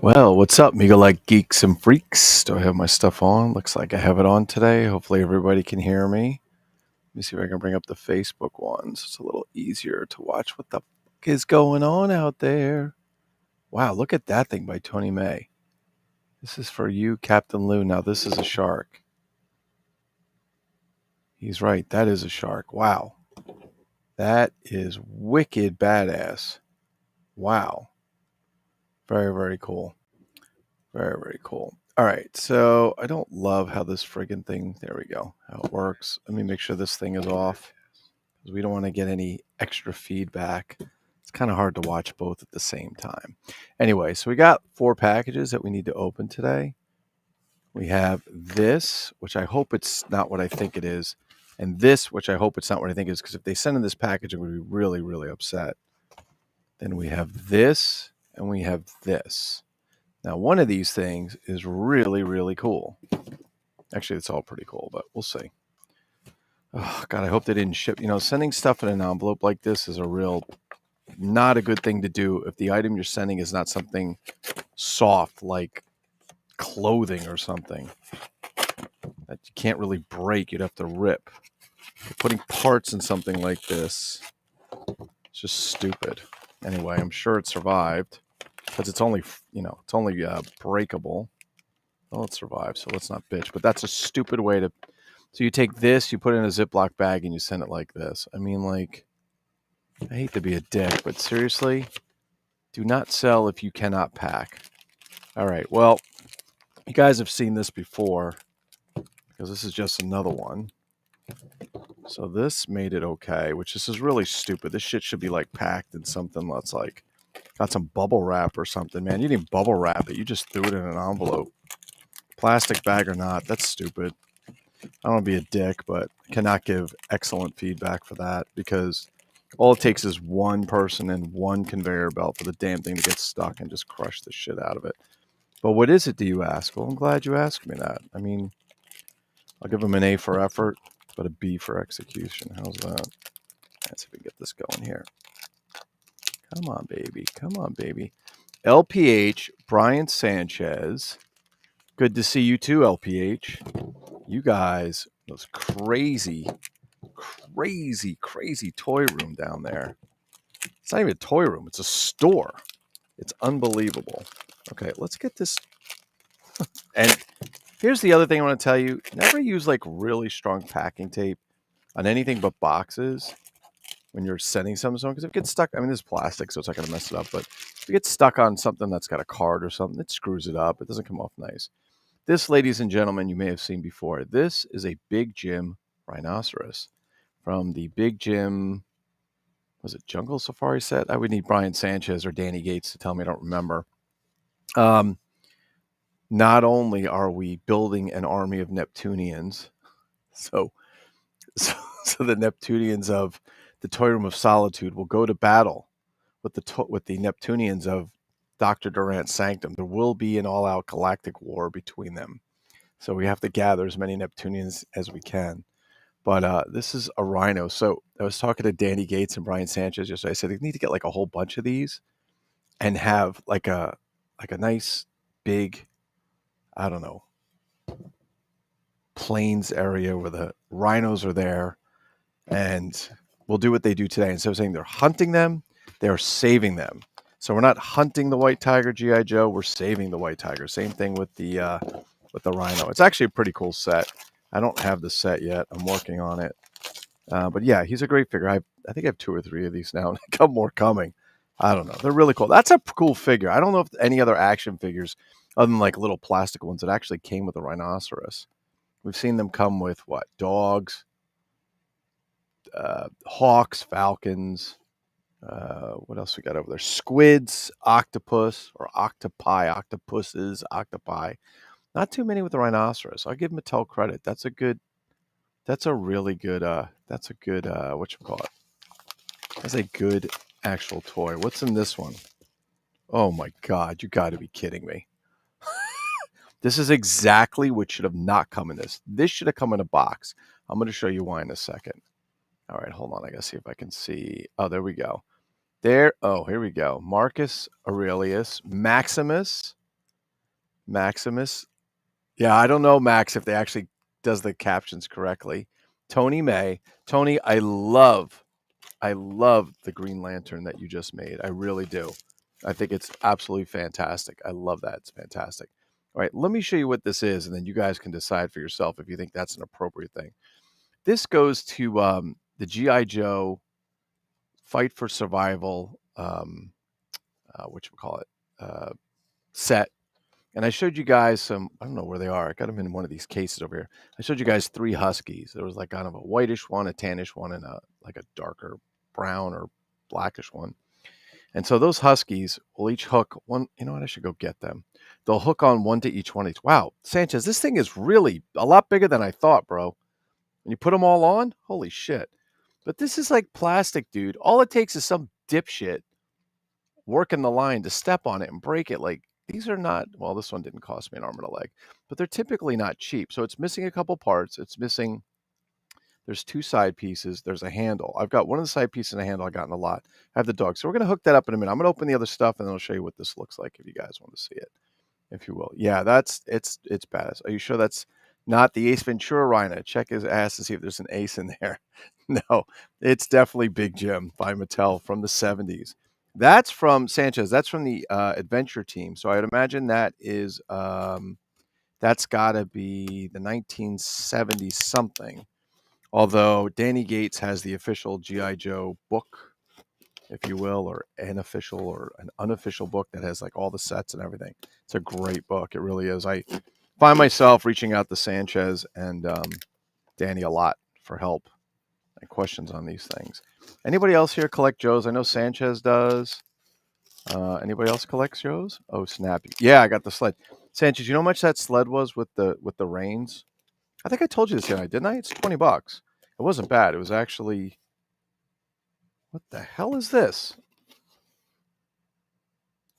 Well, what's up, Migo-like geeks and freaks? Do I have my stuff on? Looks like I have it on today. Hopefully everybody can hear me. Let me see if I can bring up the Facebook one so it's a little easier to watch what the fuck is going on out there. Wow, look at that thing by Tony May. This is for you, Captain Lou. Now this is a shark. He's right, that is a shark. Wow. That is wicked badass. Wow. Very, very cool. Very, very cool. All right, so I don't love how this friggin' thing, there we go, how it works. Let me make sure this thing is off because we don't want to get any extra feedback. It's kind of hard to watch both at the same time. Anyway, so we got 4 packages that we need to open today. We have this, which I hope it's not what I think it is, and this, which I hope it's not what I think it is, because if they send in this package, I'm going to be really, really upset. Then we have this, and we have this. Now, one of these things is really, really cool. Actually, it's all pretty cool, but we'll see. Oh, God, I hope they didn't ship. Sending stuff in an envelope like this is not a good thing to do if the item you're sending is not something soft like clothing or something that you can't really break. You'd have to rip. Putting parts in something like this, it's just stupid. Anyway, I'm sure it survived because it's only breakable. Well, it survived, so let's not bitch. But that's a stupid way to. So you take this, you put it in a Ziploc bag, and you send it like this. I mean, I hate to be a dick, but seriously, do not sell if you cannot pack. All right, well, you guys have seen this before because this is just another one. So this made it okay, which this is really stupid. This shit should be packed in something that's got some bubble wrap or something, man. You didn't bubble wrap it. You just threw it in an envelope. Plastic bag or not, that's stupid. I don't want to be a dick, but I cannot give excellent feedback for that because all it takes is one person and one conveyor belt for the damn thing to get stuck and just crush the shit out of it. But what is it, do you ask? Well, I'm glad you asked me that. I mean, I'll give them an A for effort, but a B for execution. How's that? Let's see if we can get this going here. Come on, baby. Come on, baby. LPH, Brian Sanchez. Good to see you too, LPH. You guys, those crazy toy room down there. It's not even a toy room, it's a store. It's unbelievable. Okay, let's get this. And here's the other thing I want to tell you. Never use really strong packing tape on anything but boxes when you're sending something, because if it gets stuck, I mean, this is plastic, so it's not going to mess it up, but if it gets stuck on something that's got a card or something, it screws it up. It doesn't come off nice. This, ladies and gentlemen, you may have seen before. This is a Big Gym Rhinoceros from the Big Gym, was it Jungle Safari set? I would need Brian Sanchez or Danny Gates to tell me. I don't remember. Not only are we building an army of Neptunians, so the Neptunians of the Toy Room of Solitude will go to battle with the Neptunians of Dr. Durant's Sanctum. There will be an all-out galactic war between them. So we have to gather as many Neptunians as we can. But this is a rhino. So I was talking to Danny Gates and Brian Sanchez yesterday. I said, they need to get a whole bunch of these and have a nice big, I don't know, plains area where the rhinos are there. And we'll do what they do today. Instead of saying they're hunting them, they're saving them. So we're not hunting the white tiger, G.I. Joe. We're saving the white tiger. Same thing with the rhino. It's actually a pretty cool set. I don't have the set yet. I'm working on it. But yeah, he's a great figure. I think I have 2 or 3 of these now, and a couple more coming. I don't know. They're really cool. That's a cool figure. I don't know if any other action figures, other than little plastic ones, that actually came with a rhinoceros. We've seen them come with dogs, hawks, falcons. What else we got over there? Squids, octopus, or octopi, octopuses, octopi. Not too many with the rhinoceros. I'll give Mattel credit. That's a really good, whatchamacallit. That's a good actual toy. What's in this one? Oh my God, you got to be kidding me. This is exactly what should have not come in this. This should have come in a box. I'm going to show you why in a second. All right, hold on. I got to see if I can see. Oh, there we go. There. Oh, here we go. Marcus Aurelius Maximus. Maximus. Yeah, I don't know, Max, if they actually does the captions correctly. Tony May. Tony, I love the Green Lantern that you just made. I really do. I think it's absolutely fantastic. I love that. It's fantastic. All right, let me show you what this is, and then you guys can decide for yourself if you think that's an appropriate thing. This goes to the G.I. Joe Fight for Survival, what you call it, set. And I showed you guys some, I don't know where they are. I got them in one of these cases over here. I showed you guys 3 Huskies. There was like kind of a whitish one, a tannish one, and like a darker brown or blackish one. And so those Huskies will each hook one. You know what? I should go get them. They'll hook on one to each one each. Wow, Sanchez, this thing is really a lot bigger than I thought, bro. When you put them all on, holy shit. But this is like plastic, dude. All it takes is some dipshit working the line to step on it and break it. Like, these are not, well, this one didn't cost me an arm and a leg, but they're typically not cheap. So it's missing a couple parts. It's missing, there's 2 side pieces. There's a handle. I've got one of the side pieces and a handle I got in a lot. I have the dog. So we're going to hook that up in a minute. I'm going to open the other stuff and then I'll show you what this looks like if you guys want to see it, if you will. Yeah, it's badass. Are you sure that's not the Ace Ventura Rhino? Check his ass to see if there's an ace in there. No, it's definitely Big Jim by Mattel from the 70s. That's from Sanchez. That's from the Adventure Team. So I'd imagine that is that's got to be the 1970s something. Although Danny Gates has the official GI Joe book, if you will, or an official or an unofficial book that has like all the sets and everything. It's a great book. It really is. I find myself reaching out to Sanchez and Danny a lot for help and questions on these things. Anybody else here collect Joes? I know Sanchez does. Anybody else collects Joes? Oh, snappy. Yeah, I got the sled. Sanchez, you know how much that sled was with the reins? I think I told you this the other night, didn't I? It's $20. It wasn't bad. It was actually, what the hell is this?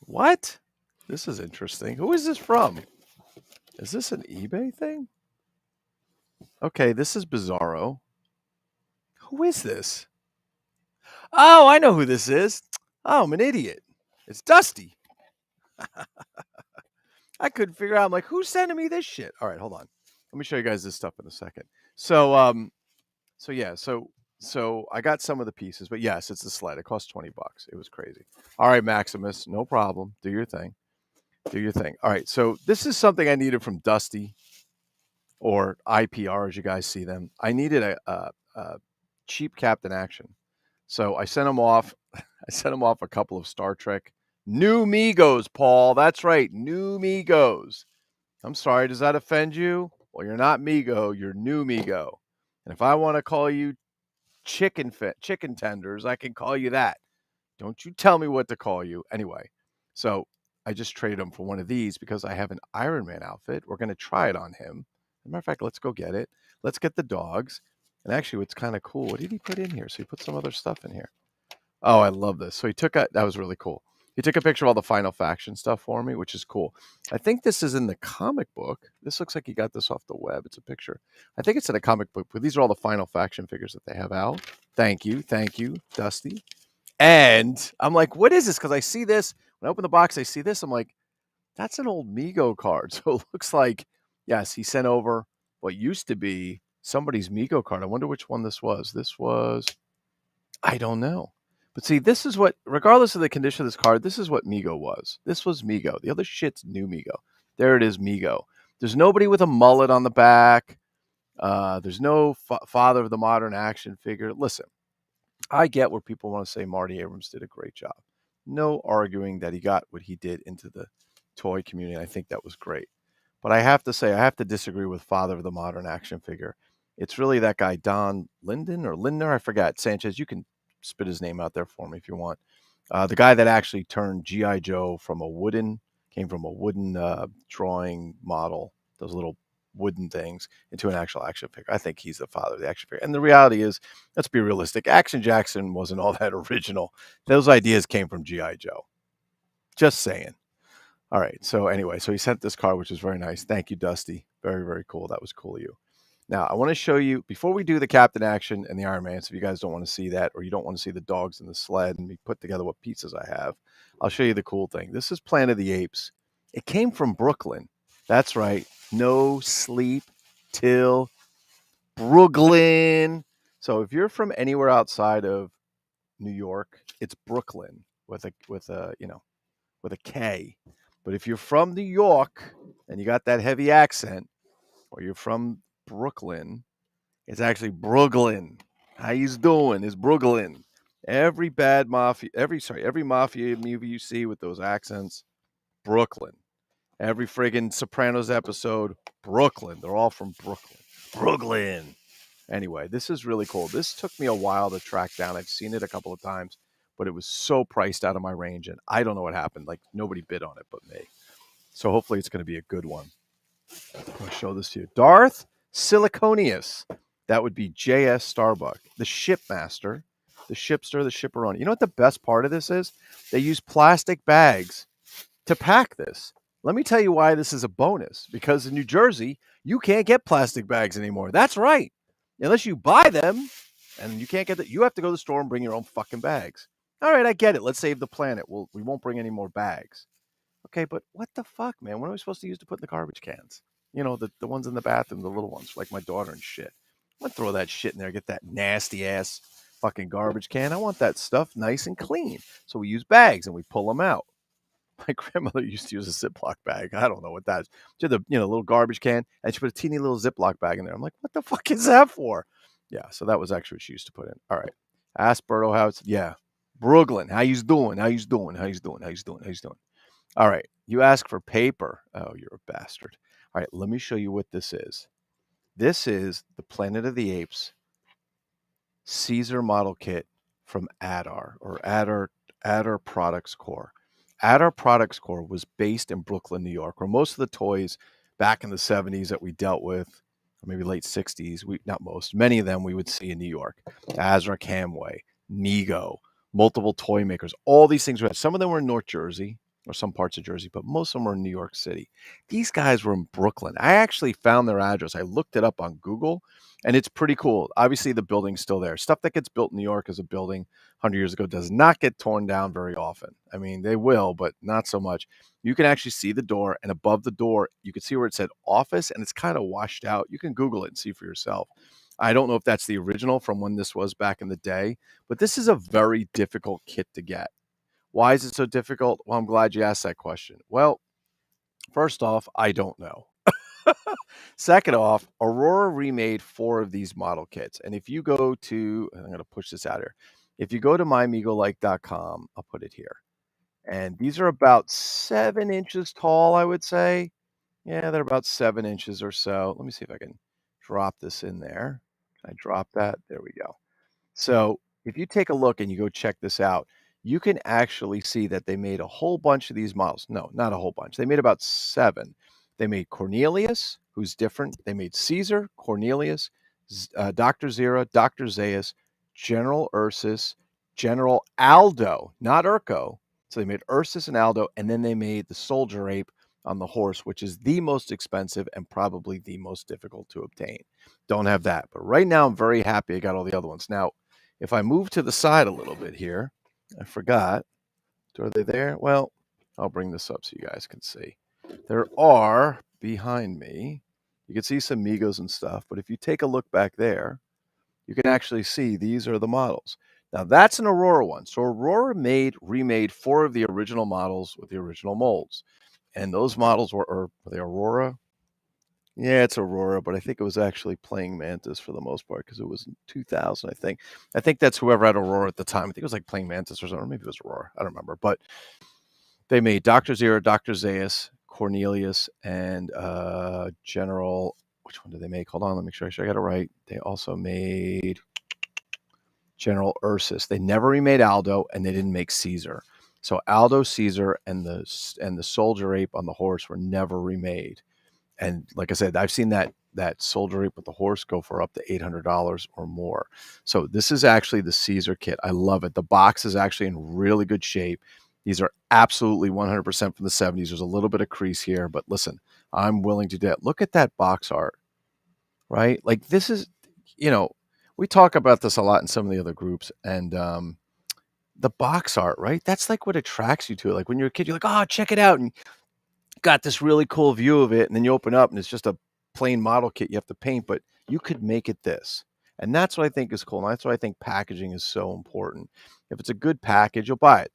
What? This is interesting. Who is this from? Is this an eBay thing? Okay, this is Bizarro. Who is this? Oh, I know who this is. Oh, I'm an idiot. It's Dusty. I couldn't figure out. I'm like, who's sending me this shit? All right, hold on. Let me show you guys this stuff in a second. So, so I got some of the pieces, but yes, it's the sled. It cost $20. It was crazy. All right, Maximus, no problem. Do your thing. Do your thing. All right, so this is something I needed from Dusty or IPR, as you guys see them. I needed a cheap Captain Action, so I sent him off. I sent him off a couple of Star Trek New Migos, Paul. That's right, New Migos. I'm sorry, does that offend you? Well, you're not Migo, you're New Migo. And if I want to call you chicken tenders, I can call you that. Don't you tell me what to call you. Anyway, so I just traded him for one of these because I have an Ironman outfit. We're going to try it on him. As a matter of fact, let's go get it. Let's get the dogs. And actually, what's kind of cool, what did he put in here? So he put some other stuff in here. Oh, I love this. So he took that was really cool. He took a picture of all the Final Faction stuff for me, which is cool. I think this is in the comic book. This looks like he got this off the web. It's a picture. I think it's in a comic book, but these are all the Final Faction figures that they have out. Thank you, Dusty. And I'm like, what is this? Because I see this. When I open the box, I see this. I'm like, that's an old Migo card. So it looks like, yes, he sent over what used to be somebody's Migo card. I wonder which one this was. This was, I don't know. But see, this is what, regardless of the condition of this card, this is what Migo was. This was Migo. The other shit's new Migo. There it is, Migo. There's nobody with a mullet on the back. There's no father of the modern action figure. Listen, I get where people want to say Marty Abrams did a great job. No arguing that he got what he did into the toy community. I think that was great. But I have to say, I have to disagree with father of the modern action figure. It's really that guy, Don Linden or Lindner. I forgot. Sanchez, you can spit his name out there for me if you want. The guy that actually turned G.I. Joe came from a wooden drawing model, those little wooden things, into an actual action figure. I think he's the father of the action figure. And the reality is, let's be realistic, Action Jackson wasn't all that original. Those ideas came from G.I. Joe. Just saying. All right. So anyway, so he sent this card, which is very nice. Thank you, Dusty. Very, very cool. That was cool of you. Now, I want to show you, before we do the Captain Action and the Iron Man, so if you guys don't want to see that, or you don't want to see the dogs and the sled and me put together what pieces I have, I'll show you the cool thing. This is Planet of the Apes. It came from Brooklyn. That's right. No sleep till Brooklyn. So if you're from anywhere outside of New York, it's Brooklyn with a K. But if you're from New York and you got that heavy accent, or you're from Brooklyn, it's actually Brooklyn. How you doing? It's Brooklyn. Every mafia movie you see with those accents, Brooklyn. Every friggin' Sopranos episode, Brooklyn. They're all from Brooklyn. Brooklyn. Anyway, this is really cool. This took me a while to track down. I've seen it a couple of times, but it was so priced out of my range, and I don't know what happened. Like, nobody bid on it but me. So hopefully it's going to be a good one. I'll show this to you. Darth Siliconius. That would be J.S. Starbuck, the shipmaster, the shipster, the shipperoni. You know what the best part of this is? They use plastic bags to pack this. Let me tell you why this is a bonus. Because in New Jersey, you can't get plastic bags anymore. That's right. Unless you buy them, and you can't get that. You have to go to the store and bring your own fucking bags. All right, I get it. Let's save the planet. We won't bring any more bags. Okay, but what the fuck, man? What am I supposed to use to put in the garbage cans? You know, the ones in the bathroom, the little ones, like my daughter and shit. I'm gonna throw that shit in there, get that nasty ass fucking garbage can. I want that stuff nice and clean. So we use bags and we pull them out. My grandmother used to use a Ziploc bag. I don't know what that is. She had the little garbage can, and she put a teeny little Ziploc bag in there. I'm like, what the fuck is that for? Yeah, so that was actually what she used to put in. All right. Ask Berto how it's Brooklyn. How you doing? How you doing? How you doing? How you doing? How you doing? All right. You ask for paper. Oh, you're a bastard. All right, let me show you what this is. This is the Planet of the Apes Caesar model kit from Addar or Addar Products Core. Addar Products Core was based in Brooklyn, New York, where most of the toys back in the 70s that we dealt with, or maybe late 60s, many of them we would see in New York. Azra Camway, Mego, multiple toy makers, all these things. Some of them were in North Jersey or some parts of Jersey, but most of them were in New York City. These guys were in Brooklyn. I actually found their address. I looked it up on Google, and it's pretty cool. Obviously, the building's still there. Stuff that gets built in New York as a building 100 years ago does not get torn down very often. I mean, they will, but not so much. You can actually see the door, and above the door, you can see where it said office, and it's kind of washed out. You can Google it and see for yourself. I don't know if that's the original from when this was back in the day, but this is a very difficult kit to get. Why is it so difficult? Well, I'm glad you asked that question. Well, first off, I don't know. Second off, Aurora remade 4 of these model kits. And if you go to, I'm going to push this out here. If you go to mymegolike.com, I'll put it here. And these are about 7 inches tall, I would say. Yeah, they're about 7 inches or so. Let me see if I can drop this in there. Can I drop that? There we go. So if you take a look and you go check this out, you can actually see that they made a whole bunch of these models. No, not a whole bunch. They made about 7. They made Cornelius, who's different. They made Caesar, Cornelius, Dr. Zira, Dr. Zaius, General Ursus, General Aldo, not Urco. So they made Ursus and Aldo, and then they made the soldier ape on the horse, which is the most expensive and probably the most difficult to obtain. Don't have that. But right now, I'm very happy I got all the other ones. Now, if I move to the side a little bit here, I forgot. Are they there? Well, I'll bring this up so you guys can see. There are behind me. You can see some Migos and stuff, but if you take a look back there, you can actually see these are the models. Now that's an Aurora one. So Aurora remade 4 of the original models with the original molds. And those models were the Aurora. Yeah, it's Aurora, but I think it was actually Playing Mantis for the most part because it was in 2000, I think. I think that's whoever had Aurora at the time. I think it was like Playing Mantis or something, or maybe it was Aurora. I don't remember. But they made Dr. Zira, Dr. Zaius, Cornelius, and General. Which one did they make? Hold on, let me make sure I got it right. They also made General Ursus. They never remade Aldo, and they didn't make Caesar. So Aldo, Caesar, and the soldier ape on the horse were never remade. And like I said, I've seen that soldier ape with the horse go for up to $800 or more. So this is actually the Caesar kit. I love it. The box is actually in really good shape. These are absolutely 100% from the 70s. There's a little bit of crease here, but listen, I'm willing to do that. Look at that box art, right? Like this is, we talk about this a lot in some of the other groups, and the box art, right? That's like what attracts you to it. Like when you're a kid, you're like, oh, check it out. And got this really cool view of it, and then you open up and it's just a plain model kit you have to paint, but you could make it this. And that's what I think is cool. And that's why I think packaging is so important. If it's a good package, you'll buy it.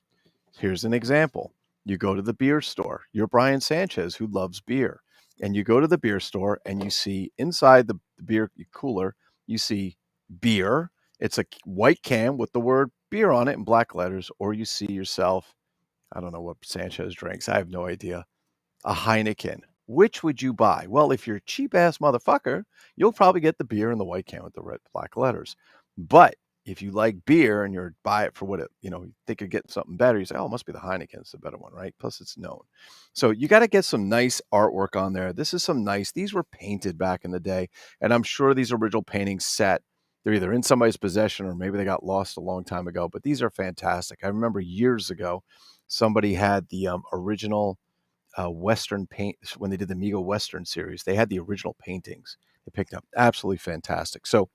Here's an example. You go to the beer store. You're Brian Sanchez, who loves beer. And you go to the beer store and you see inside the beer cooler, you see beer. It's a white can with the word beer on it in black letters. Or you see yourself, I don't know what Sanchez drinks. I have no idea. A Heineken. Which would you buy? Well, if you're a cheap ass motherfucker, you'll probably get the beer in the white can with the red black letters. But if you like beer and you're buy it for what it, you think you're getting something better, you say, oh, it must be the Heineken. It's the better one, right? Plus it's known. So you got to get some nice artwork on there. This is some nice, these were painted back in the day. And I'm sure these original paintings set, they're either in somebody's possession or maybe they got lost a long time ago, but these are fantastic. I remember years ago, somebody had the original Western paint when they did the Migo Western series. They had the original paintings. They picked up absolutely fantastic. So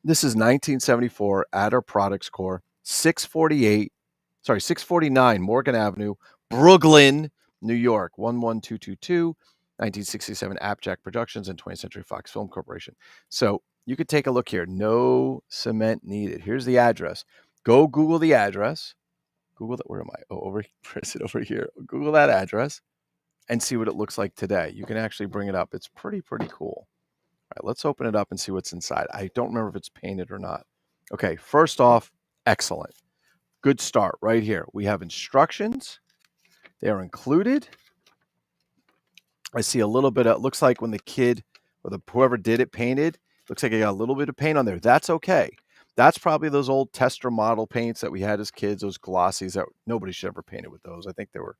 this is 1974 Addar Products Corp. 649 Morgan Avenue, Brooklyn, New York 11222. 1967 Appjack Productions and 20th Century Fox Film Corporation. So you could take a look here. No cement needed. Here's the address. Go Google the address. Google that. Where am I? Oh, over. Press it over here. Google that address and see what it looks like today. You can actually bring it up. It's pretty cool. All right, let's open it up and see what's inside. I don't remember if it's painted or not. Okay, first off, excellent. Good start right here. We have instructions. They are included. I see a little bit of, it looks like when the kid or whoever did it painted, looks like it got a little bit of paint on there. That's okay. That's probably those old tester model paints that we had as kids, those glossies that nobody should ever painted with those. I think they were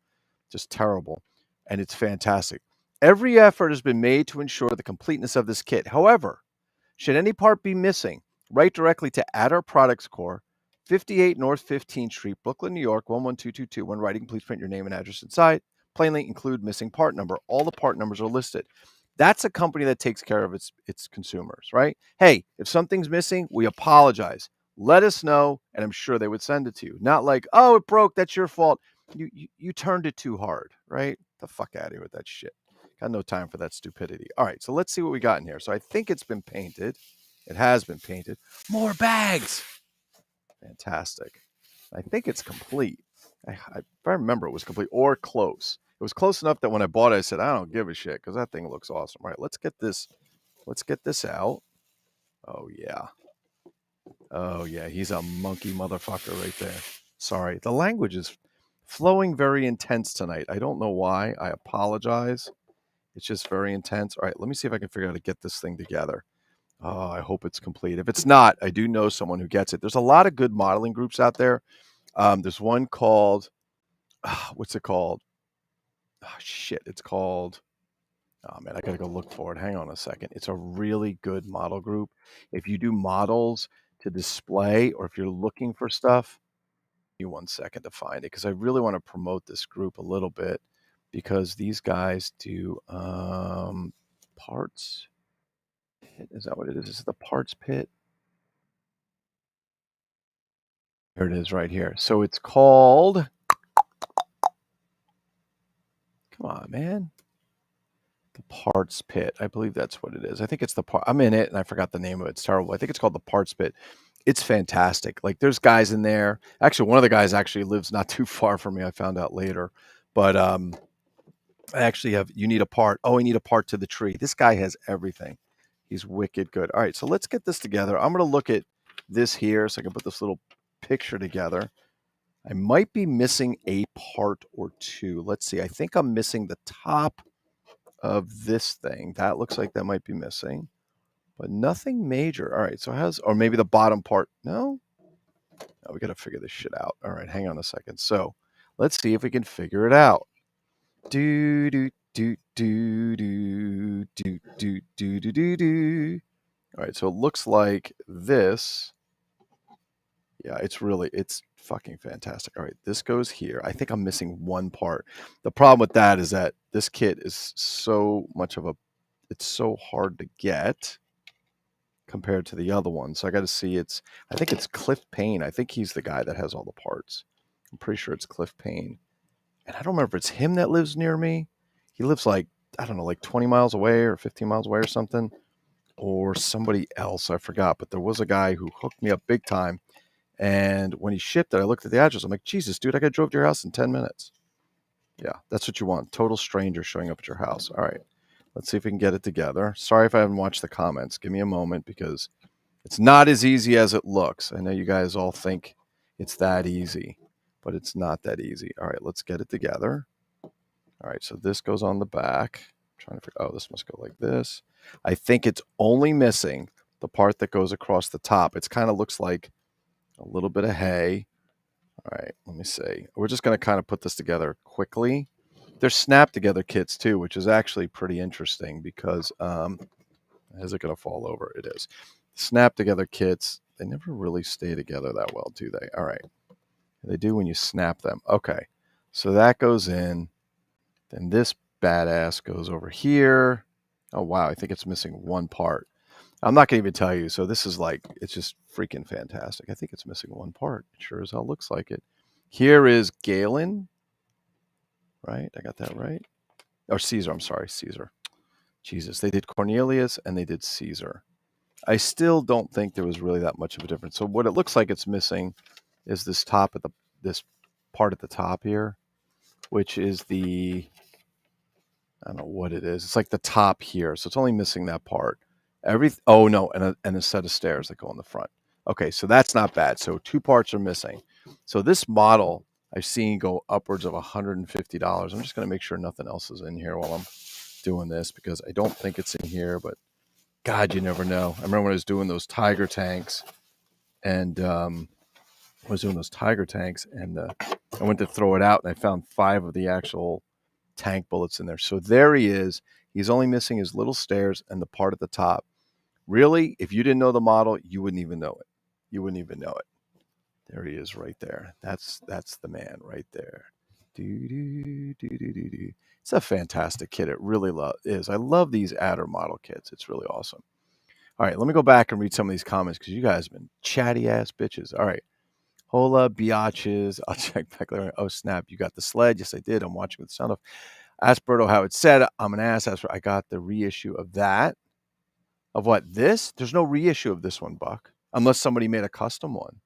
just terrible. And it's fantastic. Every effort has been made to ensure the completeness of this kit. However, should any part be missing, write directly to Addar Products Corp., 58 North 15th Street, Brooklyn, New York, 11222. When writing, please print your name and address inside. Plainly include missing part number. All the part numbers are listed. That's a company that takes care of its consumers, right? Hey, if something's missing, we apologize. Let us know, and I'm sure they would send it to you. Not like, oh, it broke, that's your fault. You turned it too hard, right? The fuck out of here with that shit. Got no time for that stupidity. All right, so let's see what we got in here. So I think it's been painted. It has been painted. More bags. Fantastic. I think it's complete. If I remember, it was complete or close. It was close enough that when I bought it, I said, I don't give a shit because that thing looks awesome. All right, let's get this. Let's get this out. Oh, yeah. Oh, yeah. He's a monkey motherfucker right there. Sorry. The language is flowing very intense tonight. I don't know why. I apologize. It's just very intense. All right, let me see if I can figure out how to get this thing together. Oh, I hope it's complete. If it's not, I do know someone who gets it. There's a lot of good modeling groups out there. There's one called, what's it called? Oh, shit, it's called, oh man, I gotta go look for it. Hang on a second. It's a really good model group. If you do models to display or if you're looking for stuff, give me 1 second to find it because I really want to promote this group a little bit because these guys do parts. Is that what it is? Is it the parts pit? Here it is right here. So it's called, come on, man. The Parts Pit. I believe that's what it is. I think it's the part. I'm in it and I forgot the name of it. It's terrible. I think it's called the Parts Pit. It's fantastic. Like there's guys in there. Actually, one of the guys actually lives not too far from me. I found out later. But I actually have, you need a part. Oh, I need a part to the tree. This guy has everything. He's wicked good. All right, so let's get this together. I'm going to look at this here so I can put this little picture together. I might be missing a part or two. Let's see. I think I'm missing the top of this thing. That looks like that might be missing, but nothing major. All right. So or maybe the bottom part. No, we got to figure this shit out. All right. Hang on a second. So let's see if we can figure it out. Do, do, do, do, do, do, do, do, do, do, do. All right. So it looks like this. Yeah, it's fucking fantastic. All right, this goes here. I think I'm missing one part. The problem with that is that this kit is so much of it's so hard to get compared to the other one. So I got to see I think it's Cliff Payne. I think he's the guy that has all the parts. I'm pretty sure it's Cliff Payne. And I don't remember if it's him that lives near me. He lives like, I don't know, like 20 miles away or 15 miles away or something. Or somebody else, I forgot. But there was a guy who hooked me up big time. And when he shipped it, I looked at the address. I'm like, Jesus, dude, I got drove to your house in 10 minutes. Yeah, that's what you want. Total stranger showing up at your house. All right. Let's see if we can get it together. Sorry if I haven't watched the comments. Give me a moment because it's not as easy as it looks. I know you guys all think it's that easy, but it's not that easy. All right, let's get it together. All right, so this goes on the back. I'm trying to figure, oh, this must go like this. I think it's only missing the part that goes across the top. It kind of looks like a little bit of hay. All right, let me see. We're just going to kind of put this together quickly. There's snap together kits too, which is actually pretty interesting because is it going to fall over? It is. Snap together kits, they never really stay together that well, do they? All right. They do when you snap them. Okay. So that goes in. Then this badass goes over here. Oh, wow. I think it's missing one part. I'm not going to even tell you. So this is like, it's just freaking fantastic. I think it's missing one part. It sure as hell looks like it. Here is Galen. Right? I got that right? Or Caesar. I'm sorry. Caesar. Jesus. They did Cornelius and they did Caesar. I still don't think there was really that much of a difference. So what it looks like it's missing is this top at this part at the top here, which is the, I don't know what it is. It's like the top here. So it's only missing that part. Oh no, and a set of stairs that go on the front. Okay, so that's not bad. So 2 parts are missing. So this model I've seen go upwards of $150. I'm just going to make sure nothing else is in here while I'm doing this because I don't think it's in here, but God, you never know. I remember when I was doing those tiger tanks and I went to throw it out and I found 5 of the actual tank bullets in there. So there he is. He's only missing his little stairs and the part at the top. Really, if you didn't know the model, you wouldn't even know it. You wouldn't even know it. There he is right there. That's the man right there. It's a fantastic kit. It really is. I love these Addar model kits. It's really awesome. All right, let me go back and read some of these comments because you guys have been chatty ass bitches. All right. Hola, biatches. I'll check back later. Oh, snap. You got the sled. Yes, I did. I'm watching with the sound off. Ask Berto how it's said. I'm an ass. I got the reissue of that. Of what? This? There's no reissue of this one, Buck. Unless somebody made a custom one.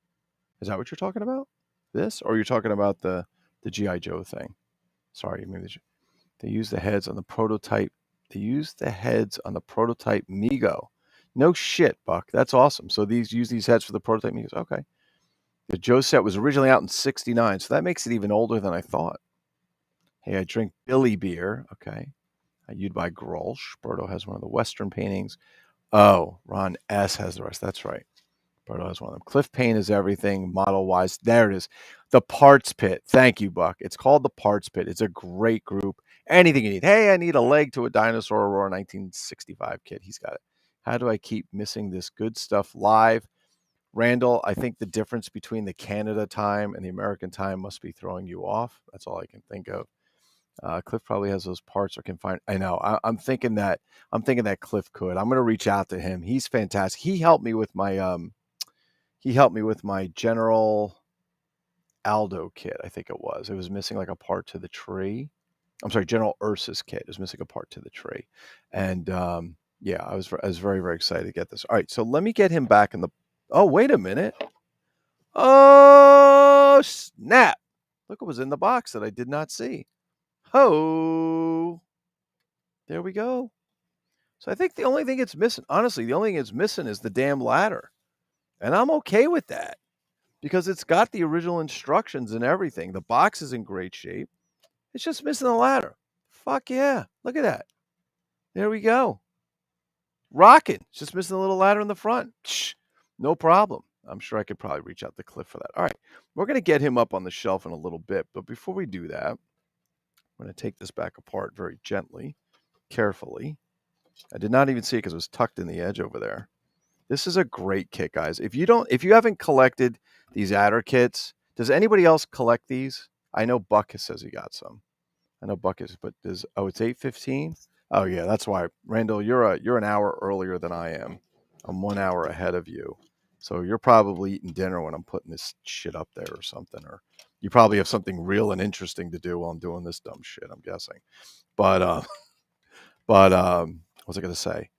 Is that what you're talking about? This? Or you're talking about the G.I. Joe thing? Sorry, maybe they use the heads on the prototype. They use the heads on the prototype Mego. No shit, Buck. That's awesome. So use these heads for the prototype Megos. Okay. The Joe set was originally out in '69, so that makes it even older than I thought. Hey, I drink Billy beer. Okay. You'd buy Grolsch. Berto has one of the Western paintings. Oh, Ron S. has the rest. That's right. Berto has one of them. Cliff Paint is everything model-wise. There it is. The Parts Pit. Thank you, Buck. It's called the Parts Pit. It's a great group. Anything you need. Hey, I need a leg to a dinosaur Aurora 1965 kit. He's got it. How do I keep missing this good stuff live? Randall, I think the difference between the Canada time and the American time must be throwing you off. That's all I can think of. Cliff probably has those parts or can find. I know. I'm thinking that Cliff could. I'm going to reach out to him. He's fantastic. He helped me with my General Aldo kit. I think it was. It was missing like a part to the tree. I'm sorry, General Ursus kit. It was missing a part to the tree, and yeah, I was very very excited to get this. All right, so let me get him back in the. Oh, wait a minute. Oh, snap. Look what was in the box that I did not see. Oh, there we go. So I think the only thing it's missing, honestly, the only thing it's missing is the damn ladder. And I'm okay with that because it's got the original instructions and everything. The box is in great shape. It's just missing the ladder. Fuck yeah. Look at that. There we go. Rocking. It's just missing a little ladder in the front. Shh, no problem. I'm sure I could probably reach out to Cliff for that. All right. We're going to get him up on the shelf in a little bit. But before we do that, I'm going to take this back apart very gently, carefully. I did not even see it because it was tucked in the edge over there. This is a great kit, guys. If you haven't collected these Addar kits, does anybody else collect these? I know Buck says he got some. I know Buck is, but it's 8:15. Oh yeah, that's why. Randall, you're an hour earlier than I am. I'm 1 hour ahead of you. So you're probably eating dinner when I'm putting this shit up there or something. Or you probably have something real and interesting to do while I'm doing this dumb shit, I'm guessing. But what was I going to say?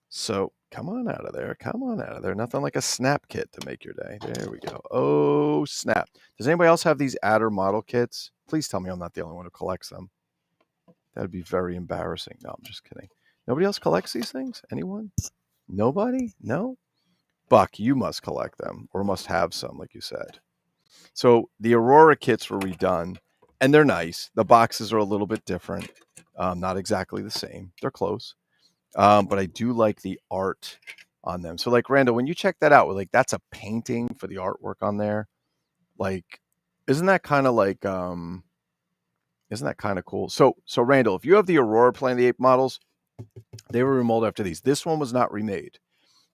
So come on out of there. Come on out of there. Nothing like a snap kit to make your day. There we go. Oh, snap. Does anybody else have these Addar model kits? Please tell me I'm not the only one who collects them. That would be very embarrassing. No, I'm just kidding. Nobody else collects these things? Anyone? Nobody? No? Buck, you must collect them or must have some, like you said. So the Aurora kits were redone, and they're nice. The boxes are a little bit different. Not exactly the same. They're close. But I do like the art on them. So like Randall, when you check that out, like that's a painting for the artwork on there. Like, isn't that kind of like isn't that kind of cool? So Randall, if you have the Aurora Planet of the Ape models, they were remolded after these. This one was not remade.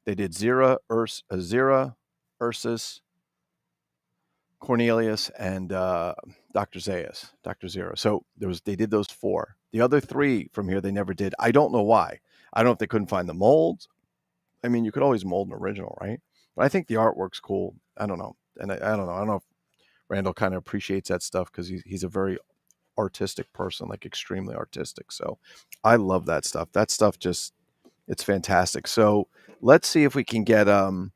They did Zira, Ursus, Cornelius, and Dr. Zaius, Dr. Zero. So they did those 4. The other 3 from here they never did. I don't know why. I don't know if they couldn't find the molds. I mean, you could always mold an original, right? But I think the artwork's cool. I don't know. And I don't know. I don't know if Randall kind of appreciates that stuff because he's a very artistic person, like extremely artistic. So I love that stuff. That stuff it's fantastic. So let's see if we can get the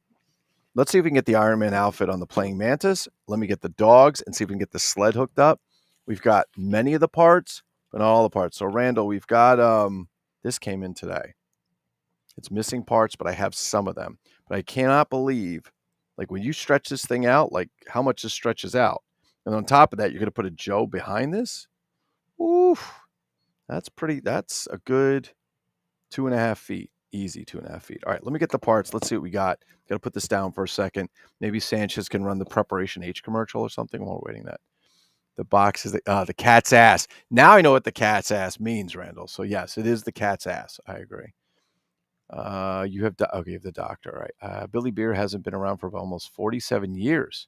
Ironman outfit on the playing mantis. Let me get the dogs and see if we can get the sled hooked up. We've got many of the parts, but not all the parts. So Randall, we've got this came in today. It's missing parts, but I have some of them. But I cannot believe, like when you stretch this thing out, like how much this stretches out. And on top of that, you're going to put a Joe behind this. Oof. That's a good 2.5 feet. Easy 2.5 feet. All right, let me get the parts. Let's see what we got. Got to put this down for a second. Maybe Sanchez can run the Preparation H commercial or something while we're waiting that. The box is the cat's ass. Now I know what the cat's ass means, Randall. So yes, it is the cat's ass. I agree. You have the doctor, right? Billy Beer hasn't been around for almost 47 years.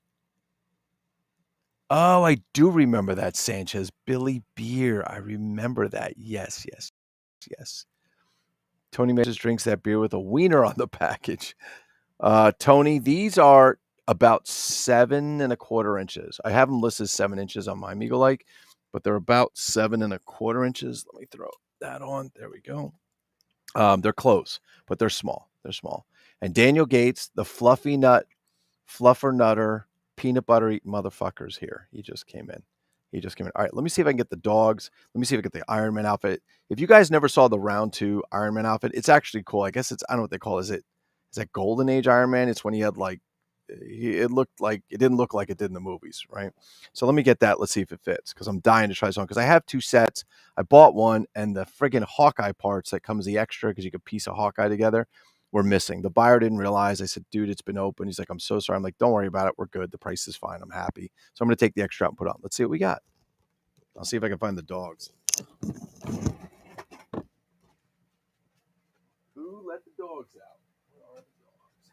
Oh, I do remember that, Sanchez. Billy Beer. I remember that. Yes. Tony Mason drinks that beer with a wiener on the package. Tony, these are about 7.25 inches. I have them listed 7 inches on my Meagle Like, but they're about 7.25 inches. Let me throw that on. There we go. They're close, but they're small. And Daniel Gates, the fluffy nut, fluffer nutter, peanut butter eating motherfuckers here. He just came in. All right, let me see if I can get the dogs. Let me see if I can get the Ironman outfit. If you guys never saw the round 2 Ironman outfit, it's actually cool. I guess I don't know what they call it. Is that Golden Age Ironman? It's when he had it didn't look like it did in the movies, right? So let me get that. Let's see if it fits because I'm dying to try this on because I have 2 sets. I bought one and the friggin' Hawkeye parts that comes the extra because you could piece a Hawkeye together were missing. The buyer didn't realize. I said, dude, it's been open. He's like, I'm so sorry. I'm like, don't worry about it. We're good. The price is fine. I'm happy. So I'm going to take the extra out and put on. Let's see what we got. I'll see if I can find the dogs. Who let the dogs out? Where are the dogs?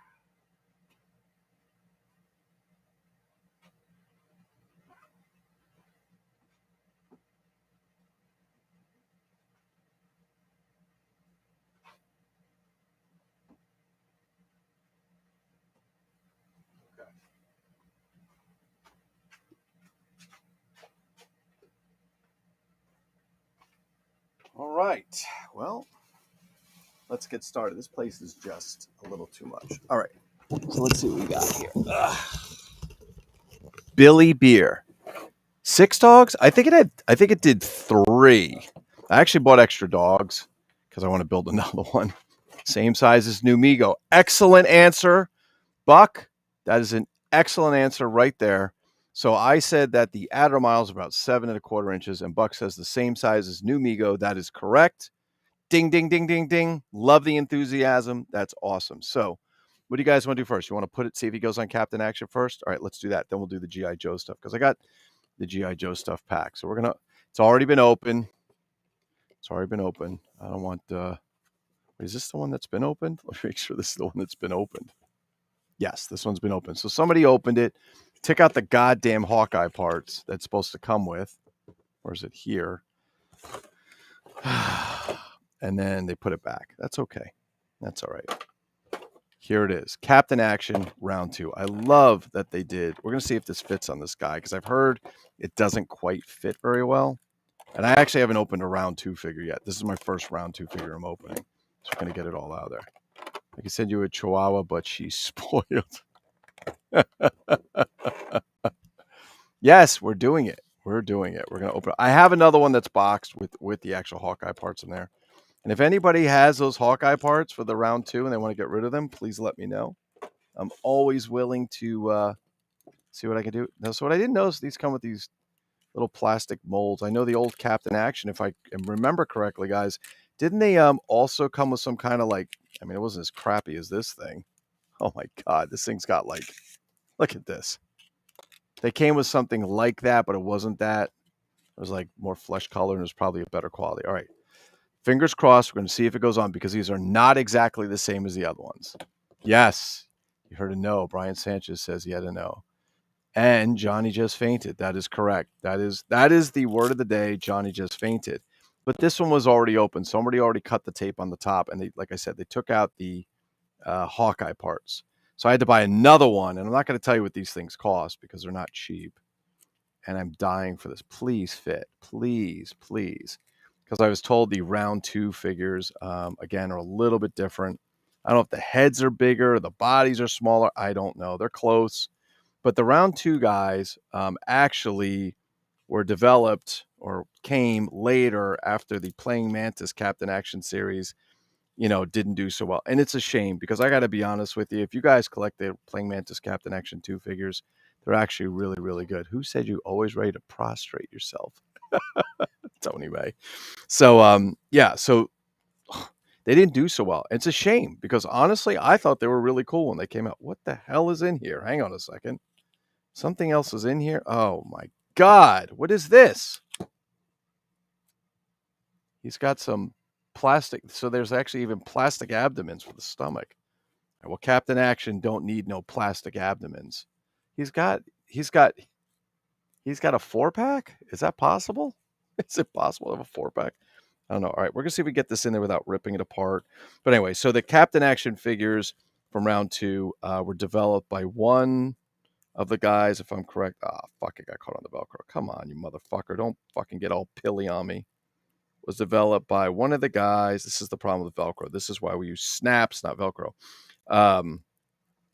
Okay. All right. Well, let's get started. This place is just a little too much. All right. So let's see what we got here. Billy Beer. 6 dogs? I think it did 3. I actually bought extra dogs because I want to build another one. Same size as New Migo. Excellent answer, Buck. That is an excellent answer right there. So I said that the Addar mile is about 7.25 inches, and Buck says the same size as New Migo. That is correct. Ding, ding, ding, ding, ding. Love the enthusiasm. That's awesome. So what do you guys want to do first? You want to see if he goes on Captain Action first? All right, let's do that. Then we'll do the G.I. Joe stuff because I got the G.I. Joe stuff pack. So it's already been open. I don't want, is this the one that's been opened? Let me make sure this is the one that's been opened. Yes, this one's been opened. So somebody opened it, took out the goddamn Hawkeye parts that's supposed to come with. Or is it here? And then they put it back. That's okay. That's all right. Here it is. Captain Action round 2. I love that they did. We're going to see if this fits on this guy because I've heard it doesn't quite fit very well. And I actually haven't opened a round 2 figure yet. This is my first round 2 figure I'm opening. So I'm going to get it all out of there. I can send you a Chihuahua, but she's spoiled. Yes, we're doing it. We're doing it. We're going to open it. I have another one that's boxed with the actual Hawkeye parts in there. And if anybody has those Hawkeye parts for the round 2 and they want to get rid of them, please let me know. I'm always willing to see what I can do. Now, so what I didn't notice, these come with these little plastic molds. I know the old Captain Action, if I remember correctly, guys, didn't they also come with some kind of like, I mean, it wasn't as crappy as this thing. Oh my God, this thing's got like, look at this. They came with something like that, but it wasn't that. It was like more flesh color and it was probably a better quality. All right. Fingers crossed. We're going to see if it goes on because these are not exactly the same as the other ones. Yes. You heard a no. Brian Sanchez says he had a no. And Johnny just fainted. That is correct. That is the word of the day. Johnny just fainted. But this one was already open. Somebody already cut the tape on the top. And they, like I said, they took out the Hawkeye parts. So I had to buy another one. And I'm not going to tell you what these things cost because they're not cheap. And I'm dying for this. Please fit. Please, please. Because I was told the round 2 figures, again, are a little bit different. I don't know if the heads are bigger, the bodies are smaller. I don't know. They're close. But the round 2 guys actually were developed or came later after the Playing Mantis Captain Action series, didn't do so well. And it's a shame because I got to be honest with you. If you guys collect the Playing Mantis Captain Action 2 figures, they're actually really, really good. Who said you always ready to prostrate yourself? Tony May. So, yeah. So they didn't do so well. It's a shame because honestly, I thought they were really cool when they came out. What the hell is in here? Hang on a second. Something else is in here. Oh my God. What is this? He's got some plastic. So there's actually even plastic abdomens for the stomach. Well, Captain Action don't need no plastic abdomens. He's got a 4-pack. Is that possible? Is it possible to have a 4-pack? I don't know. All right, we're gonna see if we get this in there without ripping it apart. But anyway, so the Captain Action figures from round 2 were developed by one of the guys, if I'm correct. Fuck, I got caught on the Velcro. Come on, you motherfucker. Don't fucking get all pilly on me. Was developed by one of the guys. This is the problem with Velcro. This is why we use snaps, not Velcro.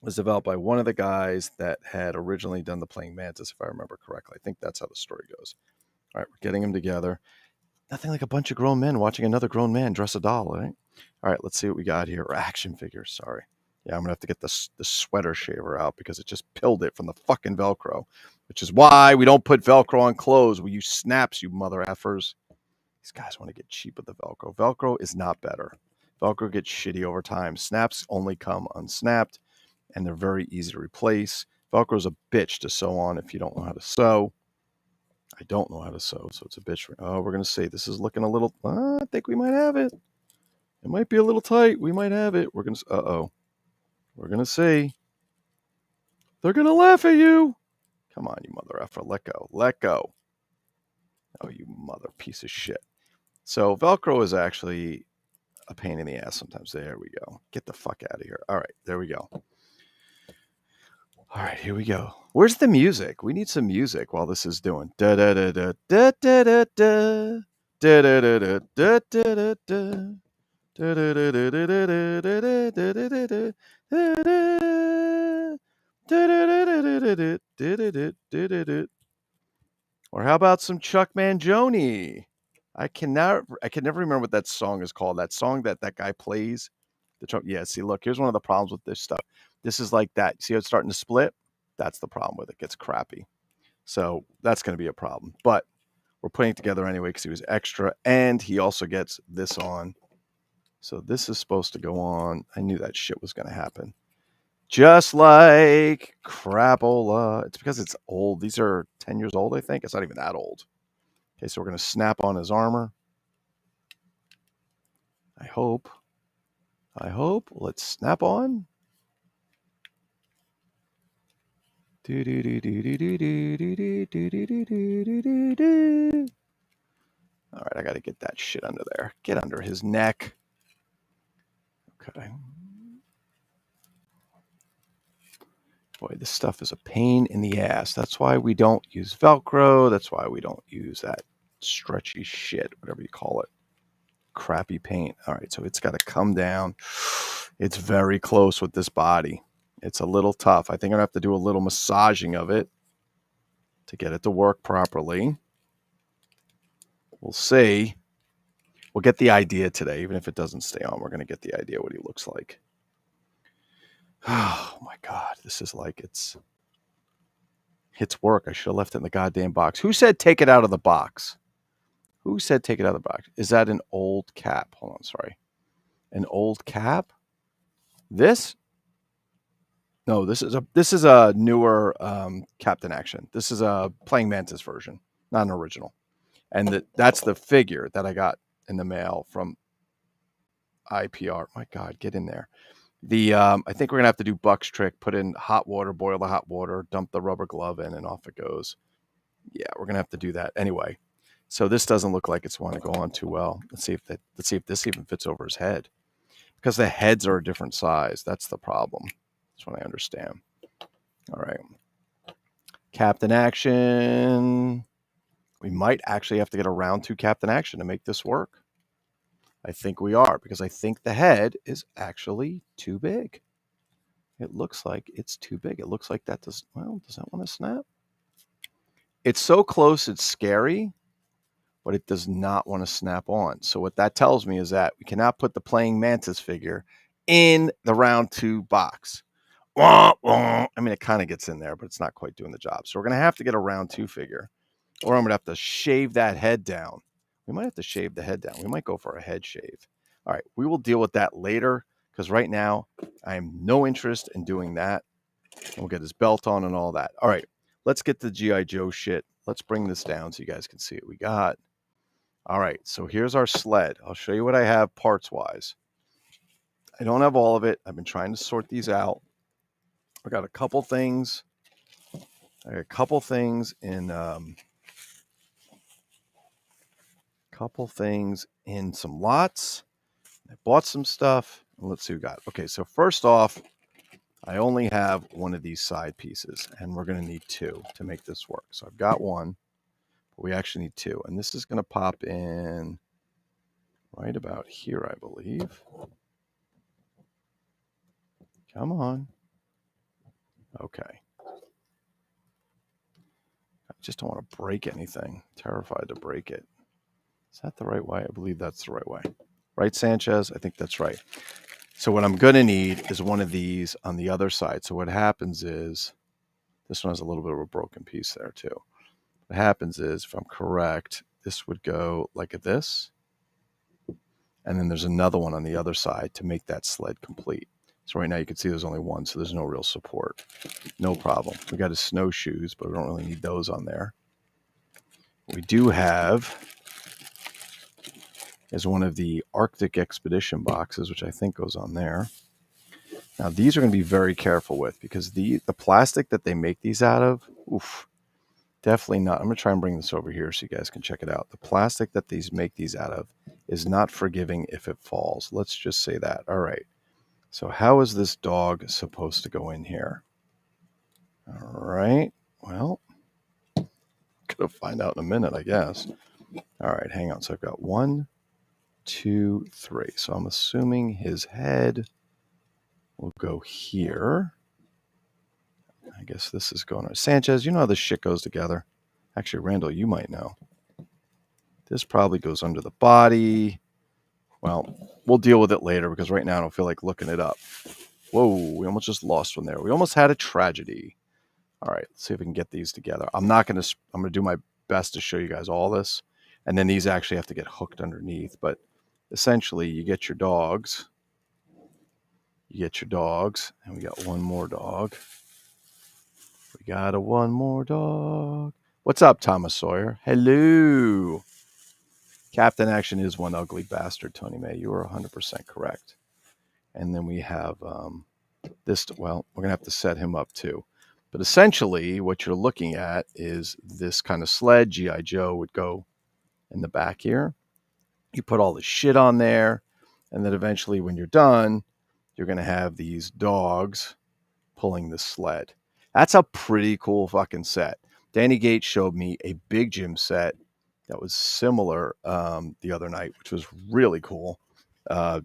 Was developed by one of the guys that had originally done the Playing Mantis, if I remember correctly. I think that's how the story goes. All right, we're getting them together. Nothing like a bunch of grown men watching another grown man dress a doll, right? All right, let's see what we got here. Or action figures, sorry. Yeah, I'm going to have to get the sweater shaver out because it just pilled it from the fucking Velcro, which is why we don't put Velcro on clothes. We use snaps, you mother effers. These guys want to get cheap with the Velcro. Velcro is not better. Velcro gets shitty over time. Snaps only come unsnapped, and they're very easy to replace. Velcro's a bitch to sew on if you don't know how to sew. I don't know how to sew, so it's a bitch. Oh, we're going to see. This is looking a little... I think we might have it. It might be a little tight. We might have it. We're going to... Uh-oh. We're going to see. They're going to laugh at you. Come on, you mother effer. Let go. Let go. Oh, you mother piece of shit. So Velcro is actually a pain in the ass sometimes. There we go. Get the fuck out of here. All right, there we go. All right, here we go. Where's the music? We need some music while this is doing. Da da da da da da da da da da da da da da da. Or how about some Chuck Mangione? I can never remember what that song is called. That song that guy plays. Yeah, see, look, here's one of the problems with this stuff. This is like that. See how it's starting to split? That's the problem with it. It gets crappy. So that's going to be a problem. But we're putting it together anyway because he was extra. And he also gets this on. So this is supposed to go on. I knew that shit was going to happen. Just like Crapola. It's because it's old. These are 10 years old, I think. It's not even that old. Okay, so we're going to snap on his armor. I hope. Let's snap on. All right, I got to get that shit under there. Get under his neck. Okay. Boy, this stuff is a pain in the ass. That's why we don't use Velcro. That's why we don't use that stretchy shit, whatever you call it. Crappy paint. All right, so it's got to come down. It's very close with this body. It's a little tough. I think I'm going to have to do a little massaging of it to get it to work properly. We'll see. We'll get the idea today. Even if it doesn't stay on, we're going to get the idea what he looks like. Oh, my God. This is like it's work. I should have left it in the goddamn box. Who said take it out of the box? Who said take it out of the box? Is that an old cap? Hold on, sorry. An old cap? This? No, this is a newer Captain Action. This is a Playing Mantis version, not an original. And that's the figure that I got in the mail from IPR. My God, get in there. I think we're gonna have to do Buck's trick. Put in hot water, boil the hot water, dump the rubber glove in, and off it goes. Yeah, we're gonna have to do that anyway. So this doesn't look like it's want to go on too well. Let's see if this even fits over his head, because the heads are a different size. That's the problem. That's what I understand. All right, Captain Action. We might actually have to get a round 2 Captain Action to make this work. I think we are, because I think the head is actually too big. It looks like it's too big. It looks like that does that want to snap? It's so close, it's scary, but it does not want to snap on. So what that tells me is that we cannot put the Playing Mantis figure in the round 2 box. I mean, it kind of gets in there, but it's not quite doing the job. So we're going to have to get a round 2 figure, or I'm going to have to shave that head down. We might have to shave the head down. We might go for a head shave. All right, we will deal with that later, because right now I have no interest in doing that. And we'll get his belt on and all that. All right, let's get the G.I. Joe shit. Let's bring this down so you guys can see what we got. All right, so here's our sled. I'll show you what I have parts-wise. I don't have all of it. I've been trying to sort these out. I got a couple things. In some lots. I bought some stuff. Let's see what we got. Okay, so first off, I only have one of these side pieces, and we're going to need 2 to make this work. So I've got one, but we actually need 2. And this is going to pop in right about here, I believe. Come on. Okay. I just don't want to break anything. Terrified to break it. Is that the right way? I believe that's the right way. Right, Sanchez? I think that's right. So what I'm going to need is one of these on the other side. So what happens is, this one has a little bit of a broken piece there too. What happens is, if I'm correct, this would go like this. And then there's another one on the other side to make that sled complete. So right now you can see there's only one, so there's no real support. No problem. We got his snowshoes, but we don't really need those on there. What we do have is one of the Arctic Expedition boxes, which I think goes on there. Now these are going to be very careful with, because the plastic that they make these out of, definitely not. I'm going to try and bring this over here so you guys can check it out. The plastic that these make these out of is not forgiving if it falls. Let's just say that. All right. So how is this dog supposed to go in here? All right. Well, gonna find out in a minute, I guess. All right, hang on. So I've got 1, 2, 3. So I'm assuming his head will go here. I guess this is going on. Sanchez, you know how this shit goes together. Actually, Randall, you might know. This probably goes under the body. Well, we'll deal with it later, because right now I don't feel like looking it up. Whoa, we almost just lost one there. We almost had a tragedy. All right, let's see if we can get these together. I'm going to do my best to show you guys all this. And then these actually have to get hooked underneath. But essentially, you get your dogs. And we got one more dog. We got one more dog. What's up, Thomas Sawyer? Hello. Captain Action is one ugly bastard, Tony May. You are 100% correct. And then we have this. Well, we're going to have to set him up too. But essentially, what you're looking at is this kind of sled. G.I. Joe would go in the back here. You put all the shit on there. And then eventually, when you're done, you're going to have these dogs pulling the sled. That's a pretty cool fucking set. Danny Gates showed me a big gym set that was similar the other night, which was really cool.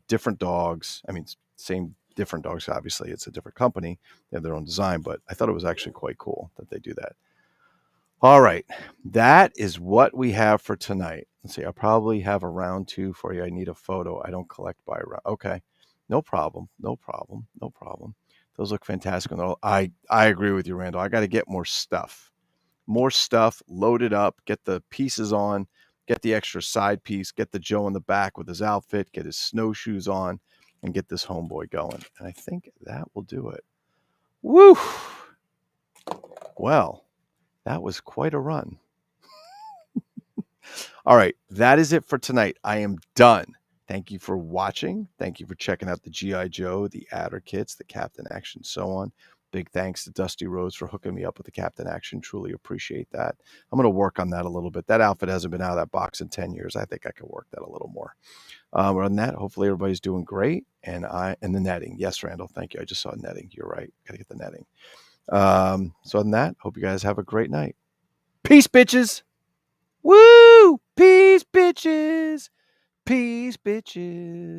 Different dogs. I mean, same different dogs. Obviously, it's a different company. They have their own design, but I thought it was actually quite cool that they do that. All right, that is what we have for tonight. Let's see. I'll probably have a round 2 for you. I need a photo. I don't collect by round. Okay, no problem. No problem. No problem. Those look fantastic. I agree with you, Randall. I got to get more stuff. More stuff, load it up, get the pieces on, get the extra side piece, get the Joe in the back with his outfit, get his snowshoes on, and get this homeboy going. And I think that will do it. Woo! Well, that was quite a run. All right, that is it for tonight. I am done. Thank you for watching. Thank you for checking out the G.I. Joe, the Addar kits, the Captain Action, so on. Big thanks to Dusty Rhodes for hooking me up with the Captain Action. Truly appreciate that. I'm going to work on that a little bit. That outfit hasn't been out of that box in 10 years. I think I could work that a little more. Other than that, hopefully everybody's doing great. And the netting. Yes, Randall, thank you. I just saw netting. You're right. Got to get the netting. So other than that, hope you guys have a great night. Peace, bitches. Woo! Peace, bitches. Peace, bitches.